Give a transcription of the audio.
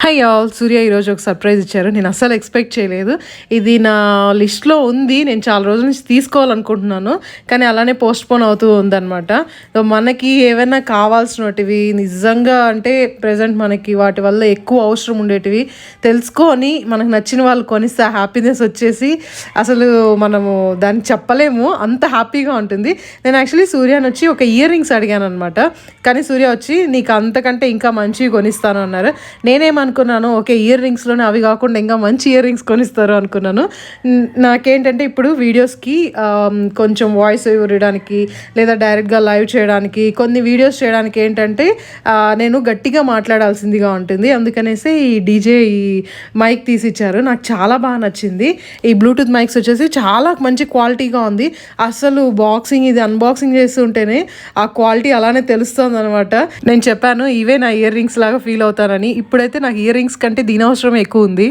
Hi all, సూర్య ఈరోజు ఒక surprise ఇచ్చారు. నేను అస్సలు ఎక్స్పెక్ట్ చేయలేదు. ఇది నా లిస్ట్లో ఉంది, నేను చాలా రోజుల నుంచి తీసుకోవాలనుకుంటున్నాను, కానీ అలానే పోస్ట్పోన్ అవుతూ ఉందన్నమాట. సో మనకి ఏమైనా కావాల్సినటివి నిజంగా అంటే ప్రజెంట్ మనకి వాటి వల్ల ఎక్కువ అవసరం ఉండేటివి తెలుసుకొని మనకు నచ్చిన వాళ్ళు కొనిస్తే హ్యాపీనెస్ వచ్చేసి అసలు మనము దాన్ని చెప్పలేము, అంత హ్యాపీగా ఉంటుంది. నేను యాక్చువల్లీ సూర్యని వచ్చి ఒక ఇయర్ రింగ్స్ అడిగాను అనమాట, కానీ సూర్య వచ్చి నీకు అంతకంటే ఇంకా మంచివి కొనిస్తాను అన్నారు. నేనేమనుకున్నాను, ఓకే ఇయర్ రింగ్స్లోనే అవి కాకుండా ఇంకా మంచి ఇయర్ రింగ్స్ కొనిస్తారు అనుకున్నాను. నాకేంటంటే ఇప్పుడు వీడియోస్కి కొంచెం వాయిస్ ఇవ్వడానికి లేదా డైరెక్ట్గా లైవ్ చేయడానికి కొన్ని వీడియోస్ చేయడానికి ఏంటంటే నేను గట్టిగా మాట్లాడాల్సిందిగా ఉంటుంది. అందుకనేసి ఈ డీజే ఈ మైక్ తీసిచ్చారు, నాకు చాలా బాగా నచ్చింది. ఈ బ్లూటూత్ మైక్స్ వచ్చేసి చాలా మంచి క్వాలిటీగా ఉంది. అసలు బాక్సింగ్ ఇది అన్బాక్సింగ్ చేస్తుంటేనే ఆ క్వాలిటీ అలానే తెలుస్తుంది అనమాట. నేను చెప్పాను ఇవే నా ఇయర్ రింగ్స్ లాగా ఫీల్ అవుతానని. ఇప్పుడైతే నాకు ఇయర్ రింగ్స్ కంటే దీని అవసరం ఎక్కువ ఉంది.